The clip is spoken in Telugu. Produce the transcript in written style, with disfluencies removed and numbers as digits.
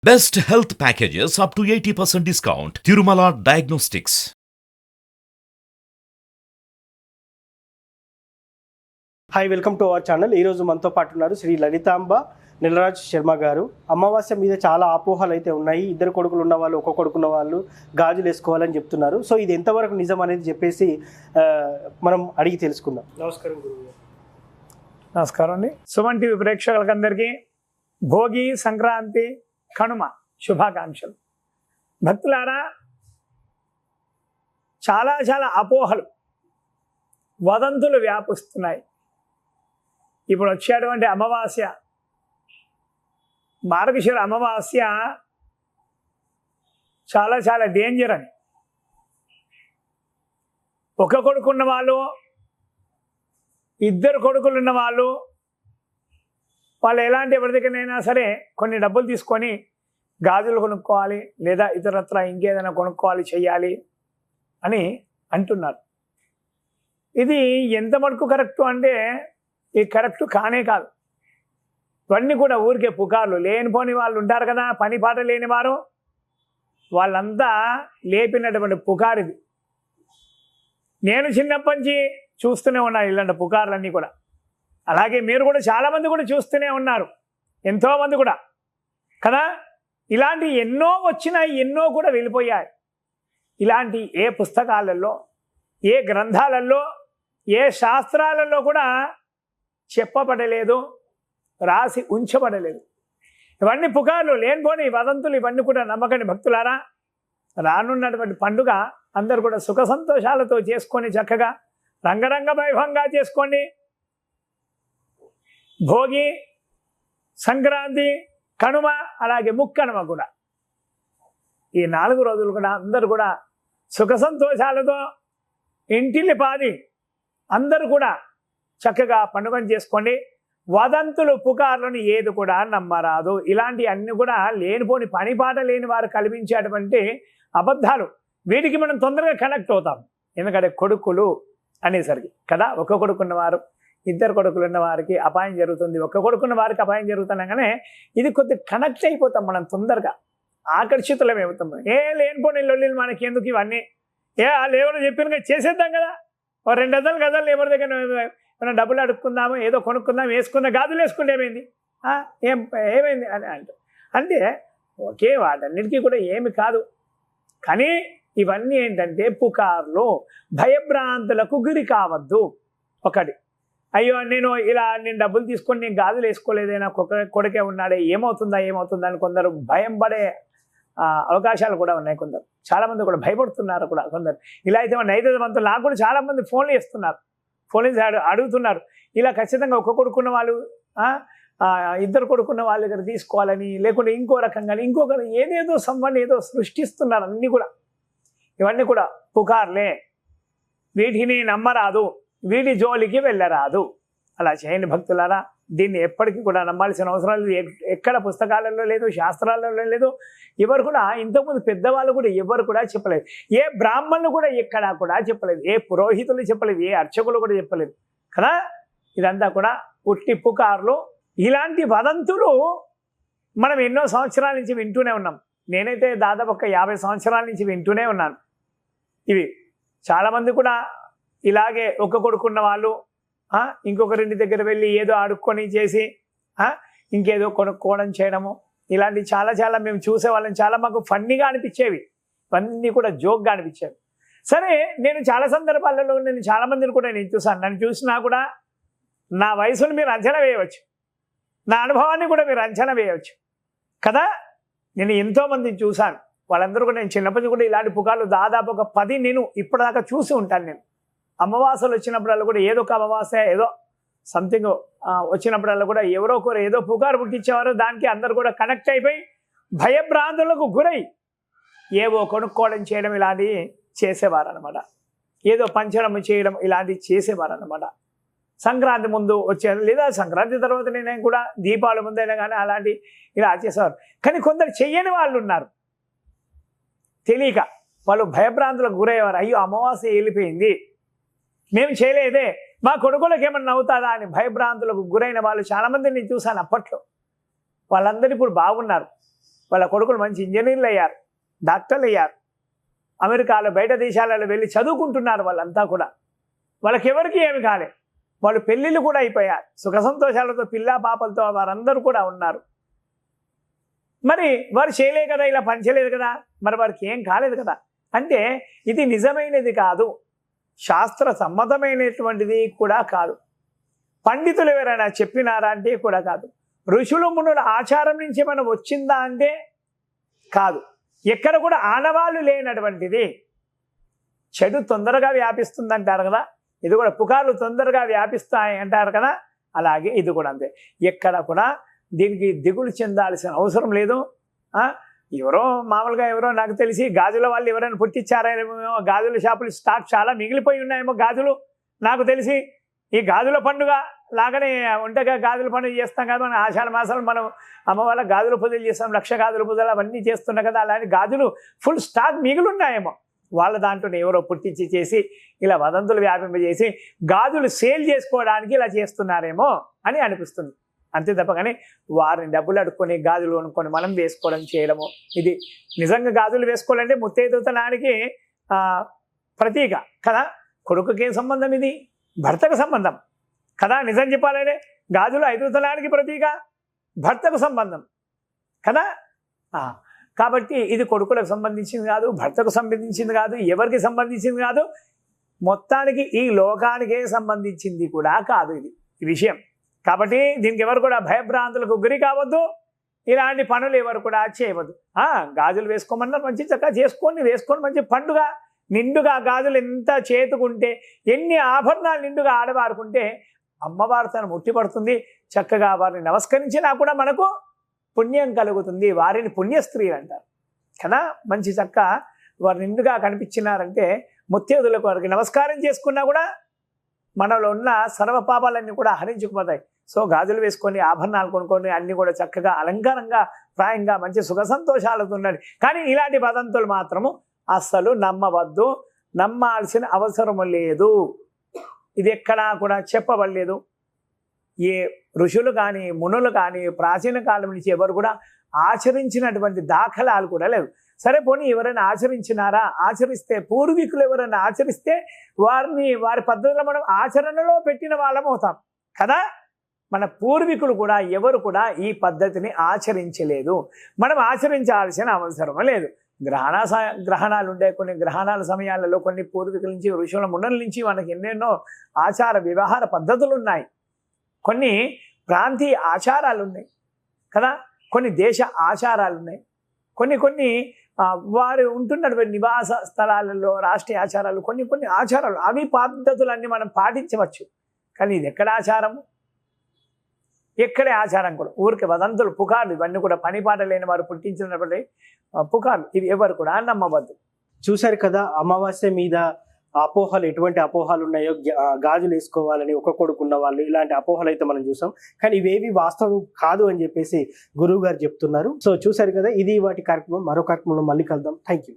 Best health packages up to 80% discount. Tirumala Diagnostics. Hi, welcome to our channel. ఈరోజు మనతో పాటు ఉన్నారు శ్రీ లలితాంబ నిలరాజ్ శర్మ గారు. అమావాస్య మీద చాలా అపోహలు అయితే ఉన్నాయి. ఇద్దరు కొడుకులు ఉన్న వాళ్ళు, ఒక కొడుకున్న వాళ్ళు గాజులు వేసుకోవాలని చెప్తున్నారు. సో ఇది ఎంతవరకు నిజం అనేది చెప్పేసి మనం అడిగి తెలుసుకుందాం. నమస్కారం గురువు గారు. నమస్కారం అండి. సుమన్ టీవీ ప్రేక్షకులకందరికీ భోగి, సంక్రాంతి, కనుమ శుభాకాంక్షలు. భక్తులారా, చాలా చాలా అపోహలు, వదంతులు వ్యాపిస్తున్నాయి. ఇప్పుడు వచ్చేటువంటి అమావాస్య, మార్గశిర అమావాస్య చాలా చాలా డేంజర్ అని. ఒక కొడుకున్న వాళ్ళు, ఇద్దరు కొడుకులున్న వాళ్ళు ఎలాంటి ఎవరి దగ్గరైనా సరే కొన్ని డబ్బులు తీసుకొని గాజులు కొనుక్కోవాలి, లేదా ఇతరత్ర ఇంకేదైనా కొనుక్కోవాలి, చెయ్యాలి అని అంటున్నారు. ఇది ఎంత మటుకు కరెక్టు అంటే ఇది కరెక్టు కానే కాదు. ఇవన్నీ కూడా ఊరికే పుకార్లు. లేనిపోని వాళ్ళు ఉంటారు కదా, పని పాట లేని వారు, వాళ్ళంతా లేపినటువంటి పుకారు ఇది. నేను చిన్నప్పటి నుంచి చూస్తూనే ఉన్నాను ఇలాంటి పుకార్లన్నీ కూడా. అలాగే మీరు కూడా చాలామంది కూడా చూస్తూనే ఉన్నారు, ఎంతోమంది కూడా కదా. ఇలాంటి ఎన్నో వచ్చినాయి, ఎన్నో కూడా వెళ్ళిపోయాయి. ఇలాంటి ఏ పుస్తకాలలో, ఏ గ్రంథాలలో, ఏ శాస్త్రాలలో కూడా చెప్పబడలేదు, రాసి ఉంచబడలేదు. ఇవన్నీ పుకార్లు, లేనిపోని వదంతులు. ఇవన్నీ కూడా నమ్మకండి భక్తులారా. రానున్నటువంటి పండుగ అందరూ కూడా సుఖ సంతోషాలతో చేసుకొని చక్కగా రంగరంగ వైభవంగా చేసుకోండి. భోగి, సంక్రాంతి, కనుమ, అలాగే ముక్కనుమ కూడా, ఈ 4 రోజులు కూడా అందరూ కూడా సుఖ సంతోషాలతో ఇంటిల్లి పాది అందరూ కూడా చక్కగా పండుగను చేసుకోండి. వదంతులు, పుకార్లను ఏది కూడా నమ్మరాదు. ఇలాంటి అన్ని కూడా లేనిపోని పని పాట లేని వారు కల్పించేటువంటి అబద్ధాలు. వీటికి మనం తొందరగా కనెక్ట్ అవుతాం. ఎందుకంటే కొడుకులు అనేసరికి కదా, ఒక కొడుకున్నవారు, ఇద్దరు కొడుకులు ఉన్న వారికి అపాయం జరుగుతుంది, ఒక్క కొడుకున్న వారికి అపాయం జరుగుతుండగానే ఇది కొద్దిగా కనెక్ట్ అయిపోతాం. మనం తొందరగా ఆకర్షితులమవుతాం. లేనిపోని లొల్లిలు మనకి ఎందుకు ఇవన్నీ, వాళ్ళు ఎవరు చెప్పిన చేసేద్దాం కదా. 2 గదాలు ఎవరి దగ్గర ఏమైనా డబ్బులు అడుక్కుందాము, ఏదో కొనుక్కుందాం, వేసుకుందాం, గాజులు వేసుకుంటే ఏమైంది, ఏమైంది అని అంటే ఓకే, వాటన్నిటికీ కూడా ఏమి కాదు. కానీ ఇవన్నీ ఏంటంటే పుకార్లు, భయభ్రాంతులకు గురి కావద్దు. ఒకటి, అయ్యో నేను డబ్బులు తీసుకొని నేను గాజులు వేసుకోలేదైనా కొడుకే ఉన్నాడే, ఏమవుతుందా అని కొందరు భయం పడే అవకాశాలు కూడా ఉన్నాయి. కొందరు చాలామంది కూడా భయపడుతున్నారు కూడా. కొందరు ఇలా అయితే నైతికవంతులు నాకు కూడా చాలామంది ఫోన్లు చేస్తున్నారు, ఫోన్ చేసి అడుగుతున్నారు. ఇలా ఖచ్చితంగా ఒక కొడుకున్న వాళ్ళు, ఇద్దరు కొడుకున్న వాళ్ళ దగ్గర తీసుకోవాలని, లేకుంటే ఇంకో రకంగా ఇంకొకరు ఏదేదో ఏదో సృష్టిస్తున్నారు. అన్నీ కూడా ఇవన్నీ కూడా పుకార్లే. వీటిని నమ్మరాదు, వీటి జోలికి వెళ్ళరాదు. అలా చేయండి భక్తులారా. దీన్ని ఎప్పటికీ కూడా నమ్మాల్సిన అవసరం లేదు. ఎక్కడ పుస్తకాలలో లేదు, శాస్త్రాలలో లేదు. ఎవరు కూడా, ఇంతకుముందు పెద్దవాళ్ళు కూడా ఎవరు కూడా చెప్పలేదు. ఏ బ్రాహ్మణులు కూడా ఎక్కడా కూడా చెప్పలేదు, ఏ పురోహితులు చెప్పలేదు, ఏ అర్చకులు కూడా చెప్పలేదు కదా. ఇదంతా కూడా ఉట్టి పుకార్లు. ఇలాంటి వదంతులు మనం ఎన్నో సంవత్సరాల నుంచి వింటూనే ఉన్నాం. నేనైతే దాదాపు ఒక 50 సంవత్సరాల నుంచి వింటూనే ఉన్నాను. ఇవి చాలామంది కూడా ఇలాగే ఒక కొడుకున్న వాళ్ళు ఇంకొకరింటి దగ్గర వెళ్ళి ఏదో అడుక్కొని చేసి ఇంకేదో కొనుక్కోవడం చేయడము, ఇలాంటి చాలా చాలా మేము చూసేవాళ్ళం. చాలా మాకు ఫన్నీగా అనిపించేవి, ఇవన్నీ కూడా జోక్గా అనిపించేవి. సరే, నేను చాలా సందర్భాలలో నేను చాలామందిని కూడా నేను చూసాను. నన్ను చూసినా కూడా నా వయసును మీరు అంచనా వేయవచ్చు, నా అనుభవాన్ని కూడా మీరు అంచనా వేయవచ్చు కదా. నేను ఎంతోమందిని చూశాను. వాళ్ళందరూ కూడా, నేను చిన్నప్పటి కూడా ఇలాంటి పుకార్లు దాదాపు ఒక 10 నేను ఇప్పటిదాకా చూసి ఉంటాను. నేను అమావాస్యలు వచ్చినప్పుడల్లా కూడా, ఏదో ఒక అమావాస్య ఏదో సంథింగ్ వచ్చినప్పుడల్లా కూడా ఎవరో ఒకరు ఏదో పుకారు పుట్టించేవారు. దానికి అందరు కూడా కనెక్ట్ అయిపోయి భయభ్రాంతులకు గురై ఏవో కొనుక్కోవడం చేయడం ఇలాంటివి చేసేవారు అనమాట. ఏదో పంచడం చేయడం ఇలాంటివి చేసేవారు అనమాట. సంక్రాంతి ముందు వచ్చే, లేదా సంక్రాంతి తర్వాత నేను కూడా దీపావళి ముందైనా కానీ అలాంటి ఇలా చేసేవారు. కానీ కొందరు చెయ్యని వాళ్ళు ఉన్నారు, తెలియక వాళ్ళు భయభ్రాంతులకు గురయ్యేవారు. అయ్యో, అమావాస్య వెళ్ళిపోయింది, మేము చేయలేదే, మా కొడుకులకు ఏమన్నా అవుతుందా అని భయభ్రాంతులకు గురైన వాళ్ళు చాలామంది నేను చూశాను అప్పట్లో. వాళ్ళందరూ ఇప్పుడు బాగున్నారు. వాళ్ళ కొడుకులు మంచి ఇంజనీర్లు అయ్యారు, డాక్టర్లు అయ్యారు, అమెరికాలో బయట దేశాలలో వెళ్ళి చదువుకుంటున్నారు. వాళ్ళంతా కూడా వాళ్ళకి ఎవరికి ఏమి కాలే, వాళ్ళు పెళ్ళిళ్ళు కూడా అయిపోయారు, సుఖ సంతోషాలతో పిల్ల పాపలతో వారందరూ కూడా ఉన్నారు. మరి వారు చేయలే కదా, ఇలా పంచలేదు కదా, మరి వారికి ఏం కాలేదు కదా అంటే ఇది నిజమైనది కాదు, శాస్త్ర సమ్మతమైనటువంటిది కూడా కాదు. పండితులు ఎవరైనా చెప్పినారా అంటే కూడా కాదు. ఋషులు మునుల ఆచారం నుంచి మనం వచ్చిందా అంటే కాదు. ఎక్కడ కూడా ఆనవాళ్ళు లేనటువంటిది. చెడు తొందరగా వ్యాపిస్తుంది అంటారు కదా, ఇది కూడా పుకార్లు తొందరగా వ్యాపిస్తాయి అంటారు కదా, అలాగే ఇది కూడా అంతే. ఎక్కడ కూడా దీనికి దిగులు చెందాల్సిన అవసరం లేదు. ఎవరో మామూలుగా ఎవరో నాకు తెలిసి గాజుల వాళ్ళు ఎవరైనా పుట్టించారేమో, గాజుల షాపులు స్టాక్ చాలా మిగిలిపోయి ఉన్నాయేమో గాజులు. నాకు తెలిసి ఈ గాజుల పండుగ లాగానే ఒంటగా గాజుల పండుగ చేస్తాం కదా మనం, ఆషాఢ మాసాలు మనం అమ్మ వాళ్ళ గాజుల పూజలు చేస్తాం, లక్ష గాజుల పూజలు అవన్నీ చేస్తున్నాం కదా, అలాంటి గాజులు ఫుల్ స్టాక్ మిగిలి ఉన్నాయేమో. వాళ్ళ దాంట్లో ఎవరో పుట్టించి చేసి ఇలా వదంతులు వ్యాపింపజేసి గాజులు సేల్ చేసుకోవడానికి ఇలా చేస్తున్నారేమో అని అనిపిస్తుంది. అంతే తప్ప కానీ వారిని డబ్బులు అడుక్కొని గాజులు కొనుక్కొని మనం వేసుకోవడం చేయడము, ఇది నిజంగా గాజులు వేసుకోవాలంటే ముత్తైదుతనానికి ప్రతీక కదా. కొడుకుకి ఏం సంబంధం, ఇది భర్తకు సంబంధం కదా. నిజం చెప్పాలంటే గాజులు ఐదుతనానికి ప్రతీక, భర్తకు సంబంధం కదా. కాబట్టి ఇది కొడుకులకు సంబంధించింది కాదు, భర్తకు సంబంధించింది కాదు, ఎవరికి సంబంధించింది కాదు, మొత్తానికి ఈ లోకానికే సంబంధించింది కూడా కాదు ఇది ఈ విషయం. కాబట్టి దీనికి ఎవరు కూడా భయభ్రాంతులకు గురి కావద్దు, ఇలాంటి పనులు ఎవరు కూడా చేయవద్దు. గాజులు వేసుకోమన్నారు, మంచి చక్కగా వేసుకొని మంచి పండుగ నిండుగా గాజులు ఎంత చేతుకుంటే, ఎన్ని ఆభరణాలు నిండుగా ఆడవారుకుంటే అమ్మవారు తను ముట్టిపడుతుంది. చక్కగా వారిని నమస్కరించినా కూడా మనకు పుణ్యం కలుగుతుంది. వారిని పుణ్యస్త్రీలు అంటారు కదా. మంచి చక్క వారు నిండుగా కనిపించినారంటే ముత్తైదులకు వారికి నమస్కారం చేసుకున్నా కూడా మనలో ఉన్న సర్వ పాపాలన్నీ కూడా హరించుకుపోతాయి. సో గాజులు వేసుకొని ఆభరణాలు కొనుక్కొని అన్నీ కూడా చక్కగా అలంకారంగా ప్రాయంగా మంచి సుఖ సంతోషాలతో ఉండండి. కానీ ఇలాంటి వదంతులు మాత్రము అస్సలు నమ్మవద్దు, నమ్మాల్సిన అవసరం లేదు. ఇది ఎక్కడా కూడా చెప్పబడలేదు. ఏ ఋషులు కానీ మునులు కానీ ప్రాచీన కాలం నుంచి ఎవరు కూడా ఆచరించినటువంటి దాఖలాలు కూడా లేవు. సరే పోనీ ఎవరైనా ఆచరించినారా, ఆచరిస్తే పూర్వీకులు ఎవరైనా ఆచరిస్తే వారి పద్ధతిలో మనం ఆచరణలో పెట్టిన వాళ్ళం అవుతాం కదా. మన పూర్వీకులు కూడా ఎవరు కూడా ఈ పద్ధతిని ఆచరించలేదు, మనం ఆచరించాల్సిన అవసరం లేదు. గ్రహణాలు ఉండే కొన్ని గ్రహణాల సమయాలలో కొన్ని పూర్వీకుల నుంచి ఋషుల మునుల నుంచి మనకి ఎన్నెన్నో ఆచార వ్యవహార పద్ధతులు ఉన్నాయి, కొన్ని ప్రాంతీయ ఆచారాలు ఉన్నాయి కదా, కొన్ని దేశ ఆచారాలు ఉన్నాయి, కొన్ని వారు ఉంటున్నటువంటి నివాస స్థలాలలో రాష్ట్రీయ ఆచారాలు, కొన్ని ఆచారాలు, అవి పద్ధతులన్నీ మనం పాటించవచ్చు. కానీ ఇది ఎక్కడ ఆచారము, ఎక్కడే ఆచారం కూడా ఊరికి వదంతులు పుకార్లు ఇవన్నీ కూడా పనిపాట లేని వారు పుట్టించినటువంటి పుకార్లు, ఇవి ఎవరు కూడా నమ్మవద్దు. చూశారు కదా అమావాస్య మీద అపోహలు, ఎటువంటి అపోహలు ఉన్నాయో, గాజులు వేసుకోవాలని ఒక కొడుకున్న వాళ్ళు, ఇలాంటి అపోహలు అయితే మనం చూసాం. కానీ ఇవేవి వాస్తవం కాదు అని చెప్పేసి గురువు గారు చెప్తున్నారు. సో చూశారు కదా, ఇది వాటి కార్యక్రమం. మరో కార్యక్రమంలో మళ్ళీ కలుద్దాం. Thank you.